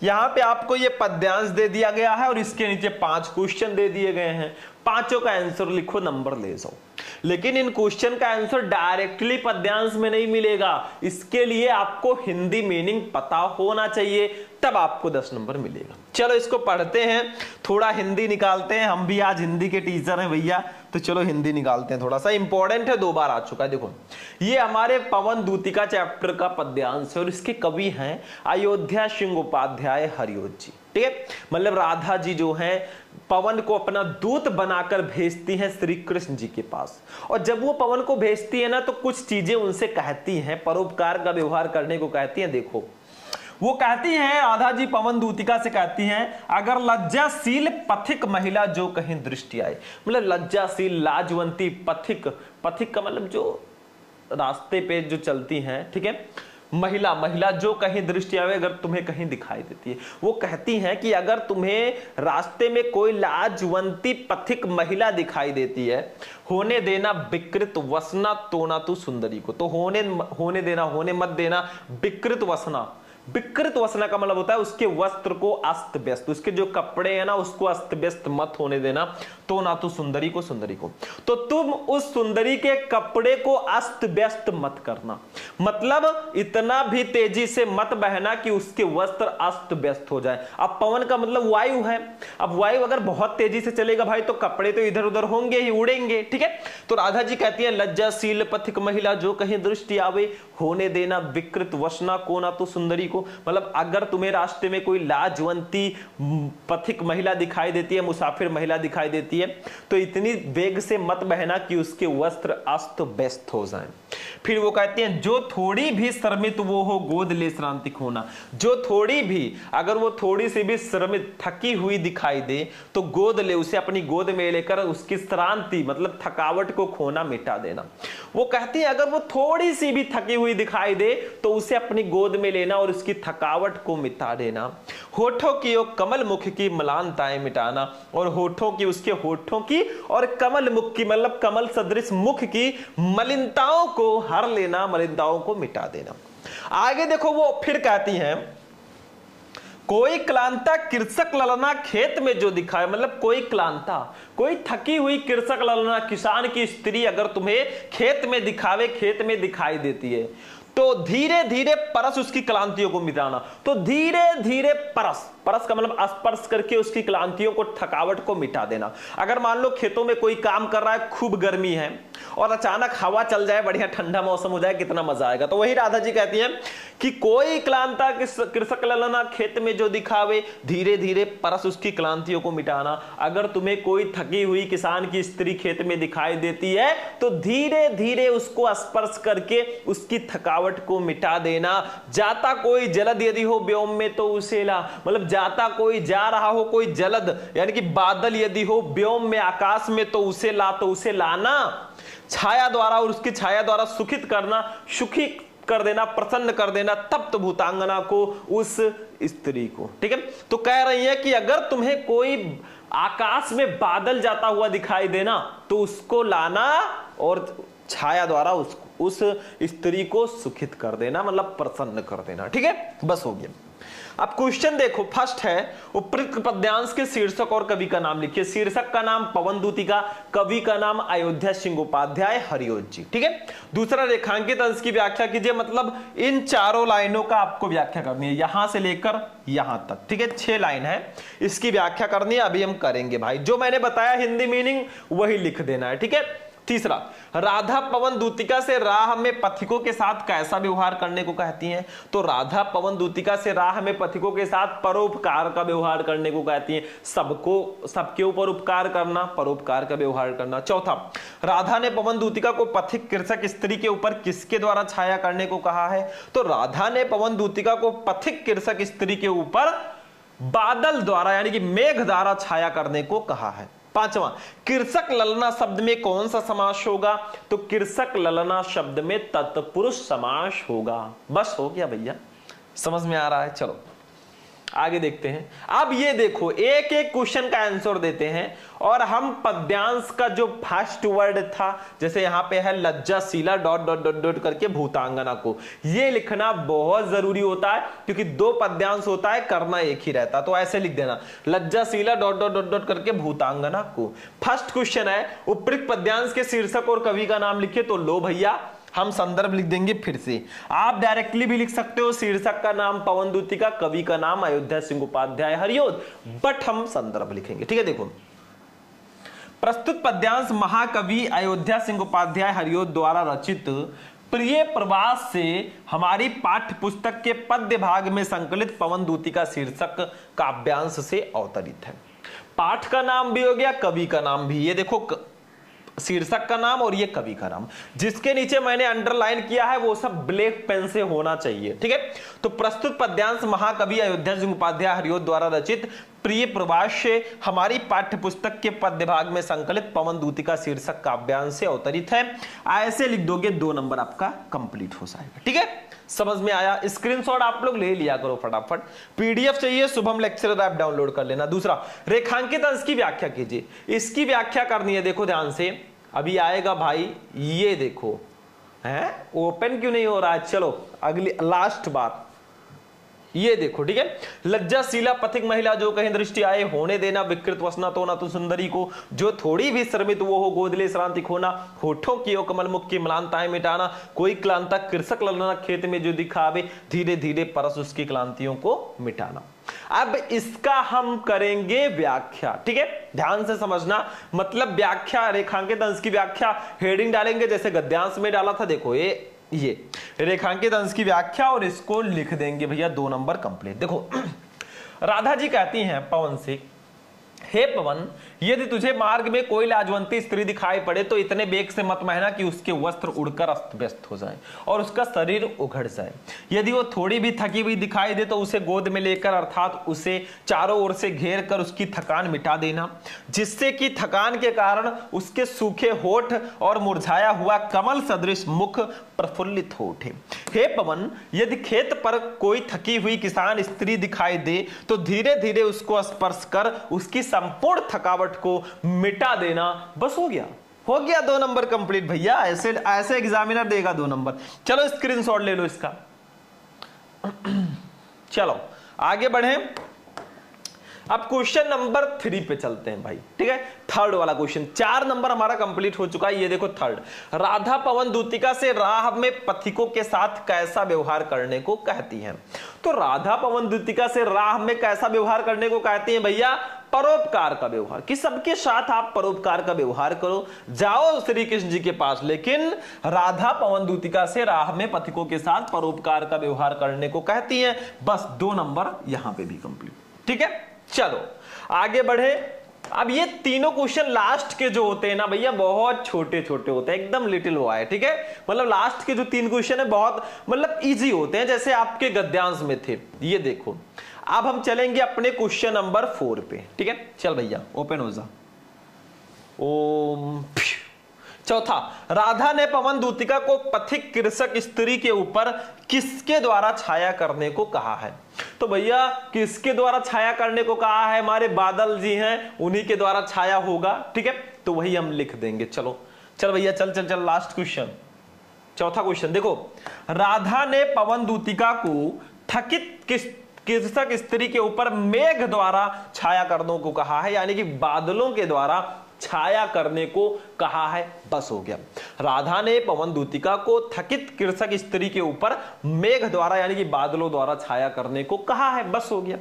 यहां पे आपको ये पद्यांश दे दिया गया है और इसके नीचे 5 क्वेश्चन दे दिए गए हैं। पांचों का आंसर लिखो, नंबर ले जाओ। लेकिन इन क्वेश्चन का आंसर डायरेक्टली पद्यांश में नहीं मिलेगा, इसके लिए आपको हिंदी मीनिंग पता होना चाहिए, तब आपको 10 नंबर मिलेगा। चलो इसको पढ़ते हैं, थोड़ा हिंदी निकालते हैं। हम भी आज हिंदी के टीचर हैं भैया, तो चलो हिंदी निकालते हैं। थोड़ा सा इंपॉर्टेंट है, 2 बार आ चुका है। देखो ये हमारे पवन दूतिका चैप्टर का पद्यांश है और इसके कवि हैं अयोध्या सिंह उपाध्याय हरिओत जी। ठीक है, मतलब राधा जी जो हैं पवन को अपना दूत बनाकर भेजती हैं श्री कृष्ण जी के पास। और जब वो पवन को भेजती है ना, तो कुछ चीजें उनसे कहती हैं, परोपकार का व्यवहार करने को कहती हैं। देखो वो कहती हैं, राधा जी पवन दूतिका से कहती हैं, अगर लज्जाशील पथिक महिला जो कहीं दृष्टि आए, मतलब लज्जाशील लाजवंती पथिक, पथिक का मतलब जो रास्ते पे जो चलती हैं, ठीक है, महिला जो कहीं दृष्टि आवे, अगर तुम्हें कहीं दिखाई देती है। वो कहती हैं कि अगर तुम्हें रास्ते में कोई लाजवंती पथिक महिला दिखाई देती है, होने देना विकृत वसना तोना तू सुंदरी को। तो होने देना, होने मत देना विकृत वसना। विकृत वसना का मतलब होता है उसके वस्त्र को अस्त व्यस्त, उसके जो कपड़े हैं ना उसको अस्त व्यस्त मत होने देना। तो ना तू सुंदरी को, सुंदरी को, तो तुम उस सुंदरी के कपड़े को अस्त व्यस्त मत करना। मतलब इतना भी तेजी से मत बहना कि उसके वस्त्र अस्त व्यस्त हो जाए। अब पवन का मतलब वायु है, अब वायु अगर बहुत तेजी से चलेगा भाई तो कपड़े तो इधर उधर होंगे ही, उड़ेंगे। ठीक है, तो राधा जी कहती है लज्जाशील पथिक महिला जो कहीं दृष्टि आवे, होने देना विकृत वसना को ना तो सुंदरी को। मतलब अगर तुम्हें रास्ते में कोई लाजवंती पथिक महिला दिखाई देती है, मुसाफिर महिला दिखाई देती है, तो इतनी वेग से मत बहना कि उसके वस्त्र अस्त व्यस्त हो जाएं। फिर वो कहती हैं जो थोड़ी भी श्रमित वो हो गोद ले श्रांति खोना। जो थोड़ी भी, अगर वो थोड़ी सी भी श्रमित थकी हुई दिखाई दे तो गोद ले, उसे अपनी गोद में लेकर उसकी श्रांति मतलब थकावट को खोना, मिटा देना। वो कहती है अगर वो थोड़ी सी भी थकी हुई दिखाई दे तो उसे अपनी गोद में लेना और उसकी थकावट को मिटा देना। होठों की और कमल मुख की मलानताएं मिटाना, और होठों की, उसके होठों की और कमल मुख की मतलब कमल सदृश मुख की मलिनताओं को हर लेना, मलिनताओं को मिटा देना। आगे देखो वो फिर कहती हैं कोई क्लांता कृषक ललना खेत में जो दिखाए, मतलब कोई क्लांता, कोई थकी हुई कृषक ललना, किसान की स्त्री अगर तुम्हें खेत में दिखावे, खेत में दिखाई देती है, तो धीरे धीरे परस उसकी क्लांतियों को मिटाना। तो धीरे धीरे परस, परस का मतलब स्पर्श करके उसकी क्लांतियों को, थकावट को मिटा देना। अगर मान लो खेतों में कोई काम कर रहा है, खूब गर्मी है और अचानक हवा चल जाए, बढ़िया ठंडा मौसम हो जाए, कितना मजा आएगा। तो वही राधा जी कहती हैं कि कोई क्लांता कृषक ललना खेत में जो दिखावे, धीरे धीरे परस उसकी क्लांतियों को मिटाना। अगर तुम्हें कोई थकी हुई किसान की स्त्री खेत में दिखाई देती है तो धीरे धीरे उसको स्पर्श करके उसकी थकावट को मिटा देना। जाता कोई जलद यदि हो व्योम में तो उसे ला, मतलब जाता कोई, जा रहा हो कोई जलद यानी कि बादल यदि हो व्योम में, आकाश में, तो उसे ला, तो उसे लाना। छाया द्वारा और उसकी छाया द्वारा सुखित करना, सुखी कर देना, प्रसन्न कर देना तप्त भूतांगना को, उस स्त्री को। ठीक है, तो कह रही है कि अगर तुम्हें कोई आकाश में बादल जाता हुआ दिखाई देना तो उसको लाना और छाया द्वारा उस स्त्री को सुखित कर देना, मतलब प्रसन्न कर देना। ठीक है, बस हो गया। अब क्वेश्चन देखो, फर्स्ट है उपयुक्त पद्यांश के शीर्षक और कवि का नाम लिखिए। शीर्षक का नाम पवन दूतिका, कवि का नाम अयोध्या सिंह उपाध्याय हरिओत जी। ठीक है। दूसरा, रेखांकित अंश की व्याख्या कीजिए, मतलब इन चारों लाइनों का आपको व्याख्या करनी है, यहां से लेकर यहां तक। ठीक है, 6 लाइन है, इसकी व्याख्या करनी है, अभी हम करेंगे भाई। जो मैंने बताया हिंदी मीनिंग वही लिख देना है। ठीक है। तीसरा, राधा पवन दूतिका से राह में पथिकों के साथ कैसा व्यवहार करने को कहती हैं? तो राधा पवन दूतिका से राह में पथिकों के साथ परोपकार का व्यवहार करने को कहती हैं। सबको, सबके ऊपर उपकार करना, परोपकार का व्यवहार करना। चौथा, राधा ने पवन दूतिका को पथिक कृषक स्त्री के ऊपर किसके द्वारा छाया करने को कहा है? तो राधा ने पवन दूतिका को पथिक कृषक स्त्री के ऊपर बादल द्वारा यानी कि मेघ द्वारा छाया करने को कहा है। पांचवा, कृषक ललना शब्द में कौन सा समास होगा? तो कृषक ललना शब्द में तत्पुरुष समास होगा। बस हो गया भैया, समझ में आ रहा है? चलो आगे देखते हैं। अब ये देखो, एक एक क्वेश्चन का आंसर देते हैं और हम पद्यांश का जो फर्स्ट वर्ड था, जैसे यहां पे है लज्जाशीला डॉट डॉट डॉट डॉट करके भूतांगना को, ये लिखना बहुत जरूरी होता है क्योंकि 2 पद्यांश होता है, करना एक ही रहता। तो ऐसे लिख देना, लज्जाशीला डॉट डॉट डॉट डॉट करके भूतांगना को। फर्स्ट क्वेश्चन है उपयुक्त पद्यांश के शीर्षक और कवि का नाम लिखिए। तो लो भैया, हम संदर्भ लिख देंगे फिर से। आप डायरेक्टली भी लिख सकते हो, शीर्षक का नाम पवन दूतिका, कवि का नाम अयोध्या सिंह उपाध्याय हरिओत, बट हम संदर्भ लिखेंगे। ठीक है। देखो, प्रस्तुत पद्यांश महाकवि अयोध्या सिंह उपाध्याय हरिओत द्वारा रचित प्रिय प्रवास से हमारी पाठ्य पुस्तक के पद्य भाग में संकलित पवन दूतिका शीर्षक काव्यांश से अवतरित है। पाठ का नाम भी हो गया, कवि का नाम भी। ये देखो, शीर्षक का नाम और ये कवि का नाम, जिसके नीचे मैंने अंडरलाइन किया है वो सब ब्लैक पेन से होना चाहिए। ठीक है। तो प्रस्तुत पद्यांश महाकवि अयोध्या सिंह उपाध्याय हरिओत द्वारा रचित प्रिय प्रवास से हमारी पाठ्य पुस्तक के पद्य भाग में संकलित पवन दूतिका शीर्षक काव्यांश से अवतरित है। ऐसे लिख दोगे 2 नंबर आपका कंप्लीट हो जाएगा। ठीक है, समझ में आया? स्क्रीनशॉट आप लोग ले लिया करो फटाफट। पीडीएफ चाहिए शुभम लेक्चरर ऐप डाउनलोड कर लेना। दूसरा, रेखांकित अंश की व्याख्या कीजिए। इसकी व्याख्या करनी है, देखो ध्यान से, अभी आएगा भाई। ये देखो, है ओपन क्यों नहीं हो रहा है? चलो अगली लास्ट बार, ये देखो। ठीक है, लज्जाशीला पथिक महिला जो कहीं दृष्टि आए, होने देना विकृत वसना तो ना तो सुंदरी को, जो थोड़ी भी श्रमित वो हो गोदले श्रांति खोना, होठों की कमल मुख की मलानताएं मिटाना, कोई क्लांता कृषक ललना खेत में जो दिखावे, धीरे धीरे परस उसकी क्लांतियों को मिटाना। अब इसका हम करेंगे व्याख्या। ठीक है, ध्यान से समझना, मतलब व्याख्या, रेखांकित अंश की व्याख्या हेडिंग डालेंगे जैसे गद्यांश में डाला था। देखो ये रेखांकित अंश की व्याख्या और इसको लिख देंगे भैया 2 नंबर कंप्लीट। देखो, राधा जी कहती हैं पवन से, हे पवन, यदि तुझे मार्ग में कोई लाजवंती स्त्री दिखाई पड़े तो इतने बेग से मत बहना कि उसके वस्त्र उड़कर अस्त व्यस्त हो जाए और उसका शरीर उघड़ जाए। यदि वो थोड़ी भी थकी हुई दिखाई दे तो उसे गोद में लेकर, अर्थात उसे चारों ओर से घेर कर उसकी थकान मिटा देना, जिससे कि थकान के कारण उसके सूखे होठ और मुरझाया हुआ कमल सदृश मुख प्रफुल्लित हो उठे। हे पवन, यदि खेत पर कोई थकी हुई किसान स्त्री दिखाई दे तो धीरे धीरे उसको स्पर्श कर उसकी संपूर्ण थकावट को मिटा देना। बस हो गया, हो गया 2 नंबर कंप्लीट भैया। ऐसे एग्जामिनर देगा 2 नंबर। चलो स्क्रीनशॉट ले लो इसका। चलो आगे बढ़े। अब क्वेश्चन नंबर 3 पे चलते हैं भाई। ठीक है, थर्ड वाला क्वेश्चन। 4 नंबर हमारा कंप्लीट हो चुका है। ये देखो थर्ड, राधा पवन दूतिका से राह में पथिकों के साथ कैसा व्यवहार करने को कहती हैं? तो राधा पवन दूतिका से राह में कैसा व्यवहार करने को कहती हैं भैया? परोपकार का व्यवहार, कि सबके साथ आप परोपकार का व्यवहार करो, जाओ श्री कृष्ण जी के पास। लेकिन राधा पवन दूतिका से राह में पथिकों के साथ परोपकार का व्यवहार करने को कहती हैं। बस 2 नंबर यहां पे भी कंप्लीट। ठीक है, चलो आगे बढ़े। अब ये तीनों क्वेश्चन लास्ट के जो होते हैं ना भैया, बहुत छोटे छोटे होते हैं, एकदम लिटिल हुआ है। ठीक है, मतलब लास्ट के जो 3 क्वेश्चन है बहुत मतलब इजी होते हैं, जैसे आपके गद्यांश में थे। ये देखो, अब हम चलेंगे अपने क्वेश्चन नंबर 4 पे। ठीक है, चल भैया ओपन हो जा। ओम। चौथा, राधा ने पवन दूतिका को पथिक कृषक स्त्री के ऊपर किसके द्वारा छाया करने को कहा है? तो भैया किसके द्वारा छाया करने को कहा है? हमारे बादल जी हैं, उन्हीं के द्वारा छाया होगा। ठीक है, तो वही हम लिख देंगे। चलो चल भैया, चल चल चल लास्ट क्वेश्चन, चौथा क्वेश्चन। देखो, राधा ने पवन दूतिका को कृषक स्त्री के ऊपर मेघ द्वारा छाया करने को कहा है, यानी कि बादलों के द्वारा छाया करने को कहा है। बस हो गया। राधा ने पवन दूतिका को थकित कृषक स्त्री के ऊपर मेघ द्वारा यानी कि बादलों द्वारा छाया करने को कहा है। बस हो गया।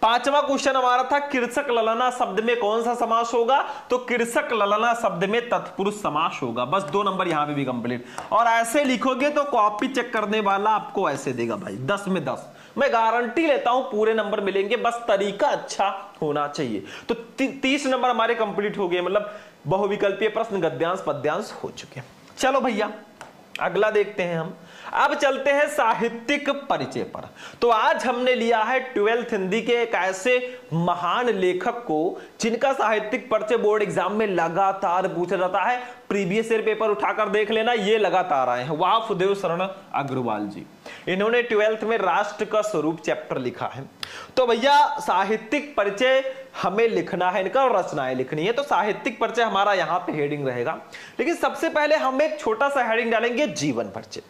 पांचवा क्वेश्चन हमारा था कृषक ललना शब्द में कौन सा समास होगा, तो कृषक ललना शब्द में तत्पुरुष समास होगा। बस 2 नंबर यहां पे भी कंप्लीट। और ऐसे लिखोगे तो कॉपी चेक करने वाला आपको ऐसे देगा भाई 10 में 10। मैं गारंटी लेता हूं पूरे नंबर मिलेंगे, बस तरीका अच्छा होना चाहिए। तो 30 नंबर हमारे कंप्लीट हो गए, मतलब बहुविकल्पीय प्रश्न, गद्यांश, पद्यांश हो चुके। चलो भैया अगला देखते हैं हम। अब चलते हैं साहित्यिक परिचय पर। तो आज हमने लिया है 12th हिंदी के एक ऐसे महान लेखक को जिनका साहित्यिक परिचय बोर्ड एग्जाम में लगातार पूछा जाता है। प्रीवियस ईयर पेपर उठाकर देख लेना, ये लगातार आए हैं। वासुदेव शरण अग्रवाल जी, इन्होंने 12th में राष्ट्र का स्वरूप चैप्टर लिखा है। तो भैया साहित्यिक परिचय हमें लिखना है इनका और रचनाएं लिखनी है। तो साहित्यिक परिचय हमारा यहां पे हेडिंग रहेगा, लेकिन सबसे पहले हम एक छोटा सा हेडिंग डालेंगे जीवन परिचय।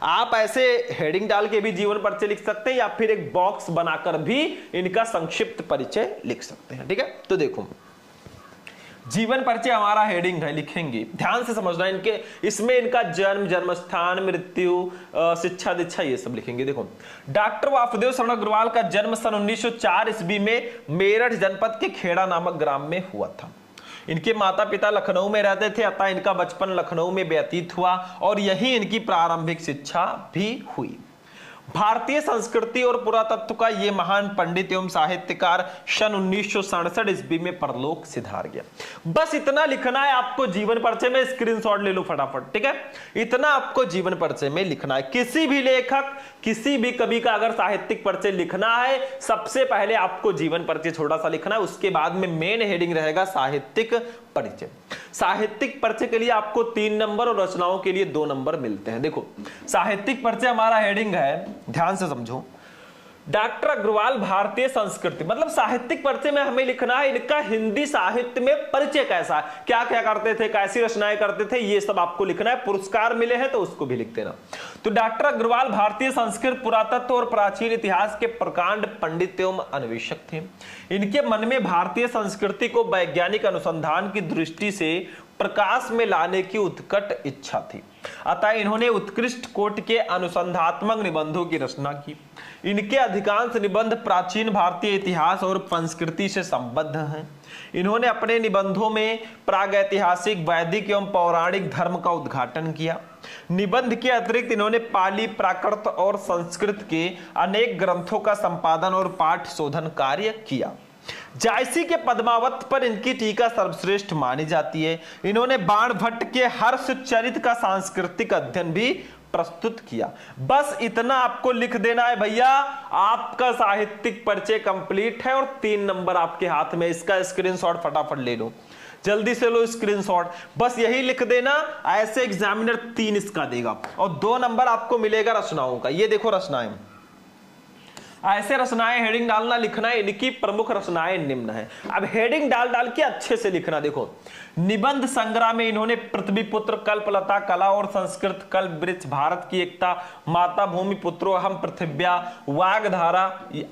आप ऐसे हेडिंग डाल के भी जीवन परिचय लिख सकते हैं या फिर एक बॉक्स बनाकर भी इनका संक्षिप्त परिचय लिख सकते हैं। ठीक है, तो देखो जीवन परिचय हमारा हेडिंग है, लिखेंगे, ध्यान से समझना। इनके इसमें इनका जन्म, जन्म स्थान, मृत्यु, शिक्षा दीक्षा ये सब लिखेंगे। देखो डॉक्टर वासुदेव शरण अग्रवाल का जन्म सन 1904 ईस्वी में मेरठ जनपद के खेड़ा नामक ग्राम में हुआ था। इनके माता पिता लखनऊ में रहते थे, अतः इनका बचपन लखनऊ में व्यतीत हुआ और यही इनकी प्रारंभिक शिक्षा भी हुई। भारतीय संस्कृति और पुरातत्व का ये महान पंडित एवं साहित्यकार सन 1967 ईस्वी में परलोक सिधार गया। बस इतना लिखना है आपको जीवन परिचय में, स्क्रीनशॉट ले लो फटाफट। ठीक है, इतना आपको जीवन परिचय में लिखना है। किसी भी लेखक, किसी भी कवि का अगर साहित्यिक परिचय लिखना है, सबसे पहले आपको जीवन परिचय छोटा सा लिखना है, उसके बाद में मेन हेडिंग रहेगा साहित्यिक परिचय। साहित्यिक परिचय के लिए आपको 3 नंबर और रचनाओं के लिए 2 नंबर मिलते हैं। देखो साहित्यिक परिचय हमारा हेडिंग है, ध्यान से समझो, डॉक्टर अग्रवाल भारतीय संस्कृति, मतलब साहित्यिक परिचय में हमें लिखना है इनका हिंदी साहित्य में परिचय कैसा है, क्या क्या करते थे, कैसी रचनाएं करते थे, ये सब आपको लिखना है। पुरस्कार मिले हैं तो उसको भी लिख देना। तो डॉक्टर अग्रवाल भारतीय संस्कृत, पुरातत्व और प्राचीन इतिहास के प्रकांड पंडित एवं अन्वेषक थे। इनके मन में भारतीय संस्कृति को वैज्ञानिक अनुसंधान की दृष्टि से प्रकाश में लाने की उत्कट इच्छा थी, अतः इन्होंने उत्कृष्ट कोटि के अनुसंधात्मक निबंधों की रचना की। इनके अधिकांश निबंध प्राचीन भारतीय इतिहास और संस्कृति से संबद्ध हैं। इन्होंने अपने निबंधों में प्रागैतिहासिक, वैदिक एवं पौराणिक धर्म का उद्घाटन किया। निबंध के अतिरिक्त इन्होंने पाली, प्राकृत और संस्कृत के अनेक ग्रंथों का संपादन और पाठ शोधन कार्य किया। जायसी के पद्मावत पर इनकी टीका सर्वश्रेष्ठ मानी जाती है। इन्होंने बाण भट्ट के हर्ष चरित का सांस्कृतिक अध्ययन भी प्रस्तुत किया। बस इतना आपको लिख देना है भैया, आपका साहित्यिक परिचय कंप्लीट है और 3 नंबर आपके हाथ में। इसका स्क्रीनशॉट फटाफट ले लो, जल्दी से लो स्क्रीनशॉट, बस यही लिख देना। ऐसे एग्जामिनर 3 इसका देगा और 2 नंबर आपको मिलेगा रचनाओं का। ये देखो रचनाएं, ऐसे रचनाएं हेडिंग डालना, लिखना है इनकी प्रमुख रचनाएं निम्न है। अब हेडिंग डाल डाल के अच्छे से लिखना। देखो निबंध संग्रह में इन्होंने पृथ्वीपुत्र, कल्पलता, कला और संस्कृत, कल्प वृक्ष, भारत की एकता, माता भूमि पुत्रो अहम पृथिव्या, वागधारा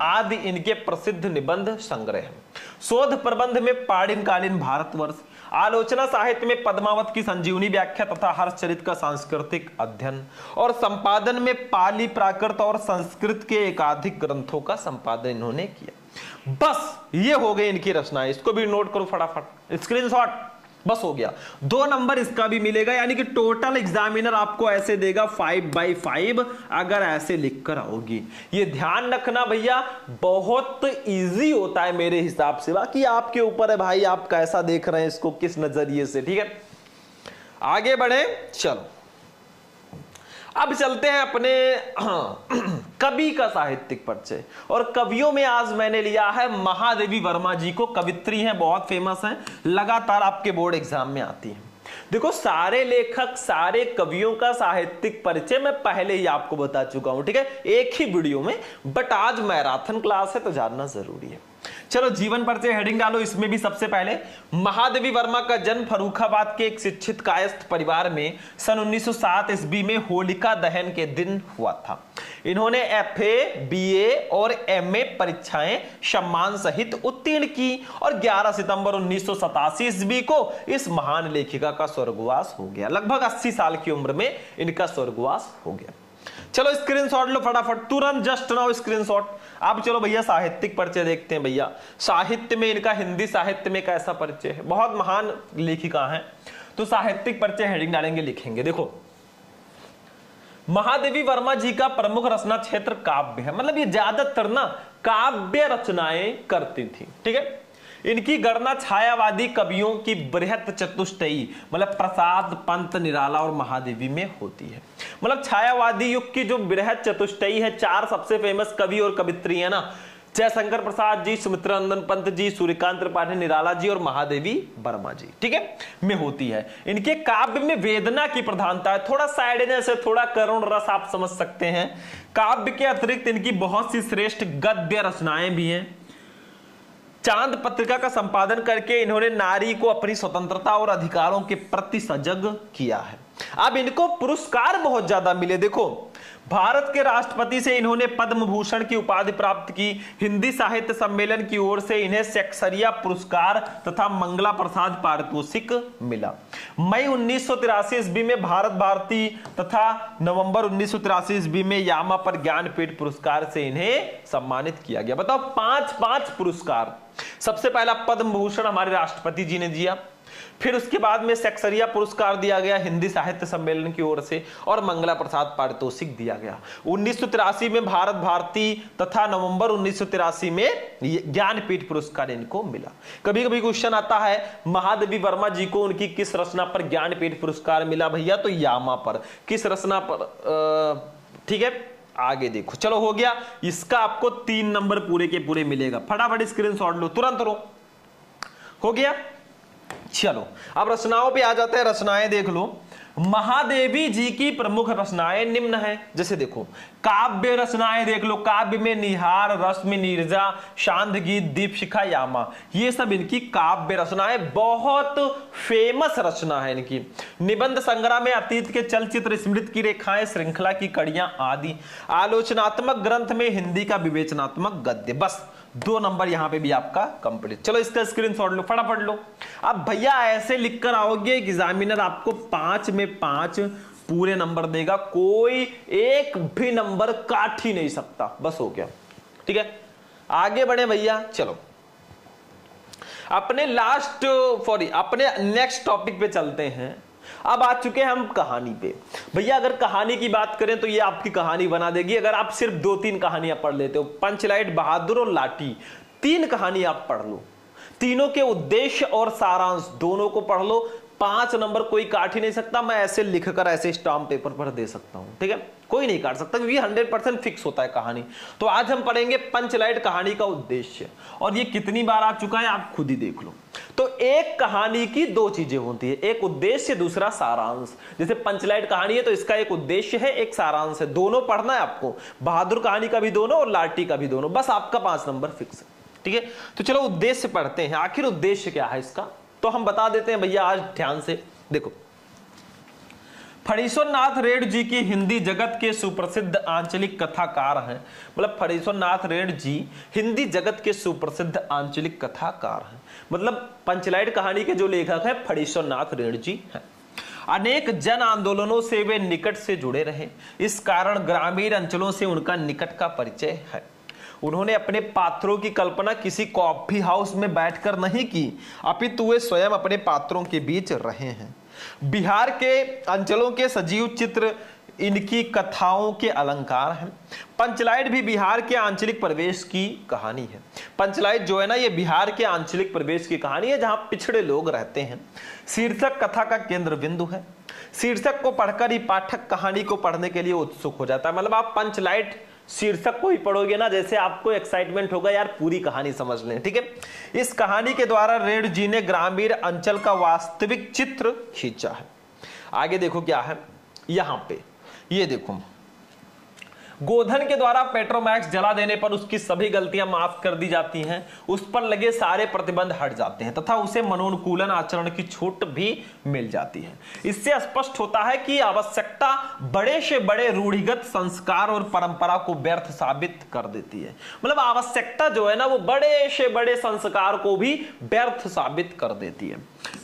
आदि इनके प्रसिद्ध निबंध संग्रह हैं। शोध प्रबंध में पाणिनकालीन भारतवर्ष, आलोचना साहित्य में पद्मावत की संजीवनी व्याख्या तथा हर्षचरित का सांस्कृतिक अध्ययन, और संपादन में पाली, प्राकृत और संस्कृत के एकाधिक ग्रंथों का संपादन इन्होंने किया। बस ये हो गए इनकी रचनाएं। इसको भी नोट करो फटाफट, स्क्रीनशॉट, बस हो गया। 2 नंबर इसका भी मिलेगा, यानी कि टोटल एग्जामिनर आपको ऐसे देगा 5/5 अगर ऐसे लिख कर आओगी। ये ध्यान रखना भैया, बहुत इजी होता है मेरे हिसाब से, बाकी आपके ऊपर है भाई, आप कैसा देख रहे हैं इसको, किस नजरिए से। ठीक है, आगे बढ़े, चलो अब चलते हैं अपने कवि का साहित्यिक परिचय। और कवियों में आज मैंने लिया है महादेवी वर्मा जी को, कवित्री हैं, बहुत फेमस हैं, लगातार आपके बोर्ड एग्जाम में आती हैं। देखो सारे लेखक, सारे कवियों का साहित्यिक परिचय मैं पहले ही आपको बता चुका हूं, ठीक है, एक ही वीडियो में, बट आज मैराथन क्लास है तो जानना जरूरी है। चलो जीवन परिचय हेडिंग डालो। इसमें भी सबसे पहले महादेवी वर्मा का जन्म फर्रुखाबाद के एक शिक्षित कायस्थ परिवार में सन 1907 ईस्वी में होलिका दहन के दिन हुआ था। इन्होंने FA, BA और MA परीक्षाएं सम्मान सहित उत्तीर्ण की और 11 सितंबर 1987 ईस्वी को इस महान लेखिका का स्वर्गवास हो गया। लगभग 80 साल की उम्र में इनका स्वर्गवास हो गया। चलो स्क्रीनशॉट लो फटाफट, तुरंत जस्ट नाउ स्क्रीनशॉट। अब चलो भैया साहित्यिक परिचय देखते हैं। भैया साहित्य में इनका, हिंदी साहित्य में कैसा परिचय है, बहुत महान लेखिका हैं। तो साहित्यिक परिचय हेडिंग डालेंगे, लिखेंगे। देखो महादेवी वर्मा जी का प्रमुख रचना क्षेत्र काव्य है, मतलब ये ज्यादातर ना काव्य रचनाएं करती थी। ठीक है, इनकी गणना छायावादी कवियों की बृहत चतुष्टयी मतलब प्रसाद, पंत, निराला और महादेवी में होती है। मतलब छायावादी युग की जो बृहत चतुष्टयी है, 4 सबसे फेमस कवि और कवित्री है ना, जयशंकर प्रसाद जी, सुमित्रा नंदन पंत जी, सूर्यकांत त्रिपाठी, निराला जी और महादेवी वर्मा जी, ठीक है, में होती है। इनके काव्य में वेदना की प्रधानता है, थोड़ा सैडनेस है, थोड़ा करुण रस आप समझ सकते हैं। काव्य के अतिरिक्त इनकी बहुत सी श्रेष्ठ गद्य रचनाएं भी हैं। चांद पत्रिका का संपादन करके इन्होंने नारी को अपनी स्वतंत्रता और अधिकारों के प्रति सजग किया है। अब इनको पुरस्कार बहुत ज्यादा मिले। देखो भारत के राष्ट्रपति से इन्होंने पद्म भूषण की उपाधि प्राप्त की। हिंदी साहित्य सम्मेलन की ओर से इन्हें शेक्सपियर पुरस्कार तथा मंगला प्रसाद पारितोषिक मिला। मई 1983 ईस्वी में भारत भारती तथा नवंबर 1983 ईस्वी में यामा पर ज्ञानपीठ पुरस्कार से इन्हें सम्मानित किया गया। बताओ 5 पुरस्कार। सबसे पहला पद्म भूषण हमारे राष्ट्रपति जी ने दिया, फिर उसके बाद में शेक्सपियर पुरस्कार दिया गया हिंदी साहित्य सम्मेलन की ओर से, और मंगला प्रसाद पारितोषिक दिया गया। 1983 में भारत भारती तथा नवंबर 1983 में ज्ञानपीठ पुरस्कार इनको मिला। कभी कभी क्वेश्चन आता है महादेवी वर्मा जी को उनकी किस रचना पर ज्ञानपीठ पुरस्कार मिला भैया, तो यामा पर। किस रचना पर, ठीक है, आगे देखो। चलो हो गया, इसका आपको 3 नंबर पूरे के पूरे मिलेगा। फटाफट स्क्रीनशॉट लो, तुरंत लो। हो गया, चलो अब रचनाओं पे आ जाते हैं। रचनाएं देख लो। महादेवी जी की प्रमुख रचनाएं निम्न हैं। जैसे देखो काव्य रचनाएं देख लो, काव्य में निहार, रश्मि, नीरजा, शांत गीत, दीपशिखा, यामा, ये सब इनकी काव्य रचनाएं, बहुत फेमस रचना है इनकी। निबंध संग्रह में अतीत के चलचित्र, स्मृति की रेखाएं, श्रृंखला की कड़ियां आदि। आलोचनात्मक ग्रंथ में हिंदी का विवेचनात्मक गद्य। बस 2 नंबर यहां पे भी आपका कंप्लीट। चलो इसका स्क्रीनशॉट लो, फटाफट लो। अब भैया ऐसे लिखकर आओगे, एग्जामिनर आपको 5 में 5 पूरे नंबर देगा, कोई एक भी नंबर काट ही नहीं सकता। बस हो गया, ठीक है, आगे बढ़े भैया। चलो अपने अपने नेक्स्ट टॉपिक पे चलते हैं। अब आ चुके हैं हम कहानी पे। भैया अगर कहानी की बात करें तो ये आपकी कहानी बना देगी अगर आप सिर्फ 2-3 कहानियां पढ़ लेते हो। पंचलाइट, बहादुर और लाठी, 3 कहानी आप पढ़ लो, तीनों के उद्देश्य और सारांश दोनों को पढ़ लो, 5 नंबर कोई काट ही नहीं सकता। मैं ऐसे लिखकर ऐसे स्टाम्प पेपर पर दे सकता हूं, ठीक है, कोई नहीं काट सकता क्योंकि 100% फिक्स होता है कहानी। तो आज हम पढ़ेंगे पंचलाइट कहानी का उद्देश्य, और ये कितनी बार आ चुका है आप खुद ही देख लो। तो एक कहानी की 2 चीजें होती है, एक उद्देश्य, दूसरा सारांश। जैसे पंचलाइट कहानी है तो इसका एक उद्देश्य है, एक सारांश है, दोनों पढ़ना है आपको। बहादुर कहानी का भी दोनों और लाठी का भी दोनों, बस आपका 5 नंबर फिक्स है, ठीक है। तो चलो उद्देश्य पढ़ते हैं, आखिर उद्देश्य क्या है इसका, तो हम बता देते हैं भैया आज ध्यान से। देखो फणीश्वर नाथ रेड जी की हिंदी जगत के सुप्रसिद्ध आंचलिक कथाकार हैं। मतलब फणीश्वर नाथ रेड जी हिंदी जगत के सुप्रसिद्ध आंचलिक कथाकार हैं। मतलब पंचलाइट कहानी के जो लेखक हैं फणीश्वर नाथ रेड जी हैं। अनेक जन आंदोलनों से वे निकट से जुड़े रहे, इस कारण ग्रामीण अंचलों से उनका निकट का परिचय है। उन्होंने अपने पात्रों की कल्पना किसी कॉफी हाउस में बैठकर नहीं की, अपितु वे स्वयं अपने पात्रों के बीच रहे हैं। बिहार के अंचलों के सजीव चित्र इनकी कथाओं के अलंकार हैं। पंचलाइट भी बिहार के आंचलिक प्रवेश की कहानी है। पंचलाइट जो है ना, ये बिहार के आंचलिक प्रवेश की कहानी है जहां पिछड़े लोग रहते हैं। शीर्षक कथा का केंद्र बिंदु है। शीर्षक को पढ़कर ही पाठक कहानी को पढ़ने के लिए उत्सुक हो जाता है। मतलब आप पंचलाइट शीर्षक को ही पढ़ोगे ना, जैसे आपको एक्साइटमेंट होगा यार पूरी कहानी समझ लें, ठीक है। इस कहानी के द्वारा रेड जी ने ग्रामीण अंचल का वास्तविक चित्र खींचा है। आगे देखो क्या है यहां पे, ये देखो गोधन के द्वारा पेट्रोमैक्स जला देने पर उसकी सभी गलतियां माफ कर दी जाती हैं, उस पर लगे सारे प्रतिबंध हट जाते हैं तथा उसे मनोनुकूलन आचरण की छूट भी मिल जाती है। इससे स्पष्ट होता है कि आवश्यकता बड़े से बड़े रूढ़िगत संस्कार और परंपरा को व्यर्थ साबित कर देती है। मतलब आवश्यकता जो है ना, वो बड़े से बड़े संस्कार को भी व्यर्थ साबित कर देती है।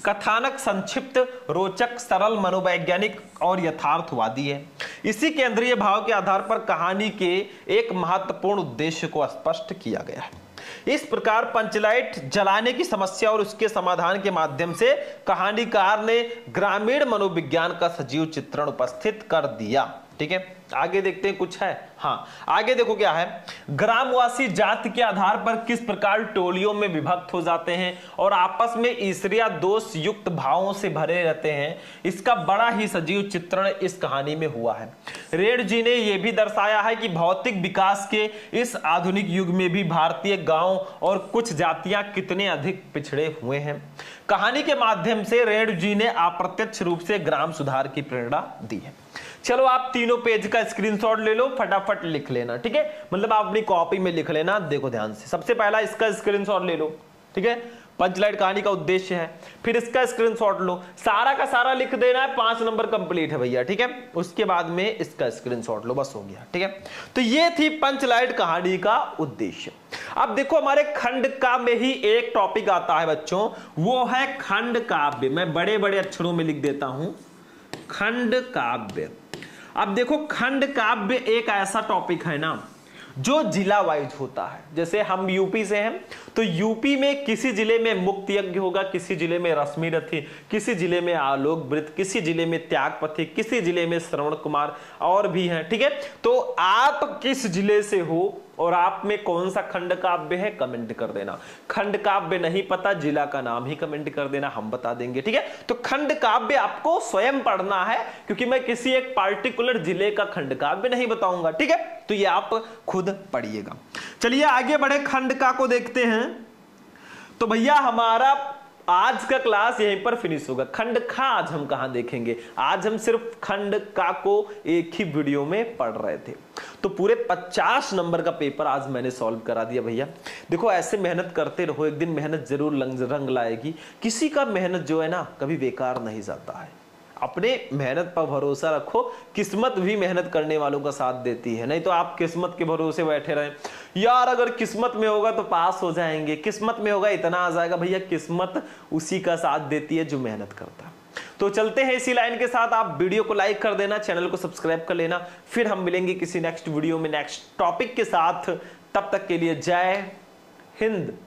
कथानक संक्षिप्त, रोचक, सरल, मनोवैज्ञानिक और यथार्थवादी है। इसी केंद्रीय भाव के आधार पर कहानी के एक महत्वपूर्ण उद्देश्य को स्पष्ट किया गया है। इस प्रकार पंचलाइट जलाने की समस्या और उसके समाधान के माध्यम से कहानीकार ने ग्रामीण मनोविज्ञान का सजीव चित्रण उपस्थित कर दिया। ठीक है, आगे देखते हैं कुछ है। हाँ, आगे देखो क्या है। ग्रामवासी जाति के आधार पर किस प्रकार टोलियों में विभक्त हो जाते हैं और आपस में ईर्ष्या दोष युक्त भावों से भरे रहते हैं, इसका बड़ा ही सजीव चित्रण इस कहानी में हुआ है। रेड जी ने यह भी दर्शाया है कि भौतिक विकास के इस आधुनिक युग में भी भारतीय गांव और कुछ जातियां कितने अधिक पिछड़े हुए हैं। कहानी के माध्यम से रेड जी ने अप्रत्यक्ष रूप से ग्राम सुधार की प्रेरणा दी है। चलो आप तीनों पेज का स्क्रीनशॉट ले लो, फटाफट लिख लेना। ठीक है, मतलब आप अपनी कॉपी में लिख लेना। देखो ध्यान से, सबसे पहला इसका स्क्रीनशॉट ले लो। ठीक है, पंचलाइट कहानी का उद्देश्य है, फिर इसका स्क्रीनशॉट लो, सारा का सारा लिख देना है। 5 नंबर कंप्लीट है भैया। ठीक है, उसके बाद में इसका स्क्रीनशॉट लो, बस हो गया। ठीक है, तो ये थी पंचलाइट कहानी का उद्देश्य। अब देखो हमारे खंड का में ही एक टॉपिक आता है बच्चों, वो है खंड काव्य। मैं बड़े बड़े अक्षरों में लिख देता हूं, खंड काव्य। अब देखो खंड काव्य एक ऐसा टॉपिक है ना जो जिला वाइज होता है। जैसे हम यूपी से हैं तो यूपी में किसी जिले में मुक्त यज्ञ होगा, किसी जिले में रश्मि रथी, किसी जिले में आलोक वृत्त, किसी जिले में त्याग पथिक, किसी जिले में श्रवण कुमार और भी हैं। ठीक है, तो आप किस जिले से हो और आप में कौन सा खंड काव्य है कमेंट कर देना। खंड काव्य नहीं पता, जिला का नाम ही कमेंट कर देना, हम बता देंगे। ठीक है, तो खंड काव्य आपको स्वयं पढ़ना है क्योंकि मैं किसी एक पार्टिकुलर जिले का खंड काव्य नहीं बताऊंगा। ठीक है, तो ये आप खुद पढ़िएगा। चलिए आगे बढ़े, खंड का को देखते हैं। तो भैया हमारा आज का क्लास यहीं पर फिनिश होगा। खंड खा आज हम कहां देखेंगे, आज हम सिर्फ खंड का को एक ही वीडियो में पढ़ रहे थे। तो पूरे 50 नंबर का पेपर आज मैंने सॉल्व करा दिया भैया। देखो ऐसे मेहनत करते रहो, एक दिन मेहनत जरूर रंग लाएगी। किसी का मेहनत जो है ना कभी बेकार नहीं जाता है। अपने मेहनत पर भरोसा रखो, किस्मत भी मेहनत करने वालों का साथ देती है। नहीं तो आप किस्मत के भरोसे बैठे रहें, यार अगर किस्मत में होगा तो पास हो जाएंगे, किस्मत में होगा इतना आ जाएगा। भैया किस्मत उसी का साथ देती है जो मेहनत करता है। तो चलते हैं इसी लाइन के साथ। आप वीडियो को लाइक कर देना, चैनल को सब्सक्राइब कर लेना। फिर हम मिलेंगे किसी नेक्स्ट वीडियो में नेक्स्ट टॉपिक के साथ। तब तक के लिए जय हिंद।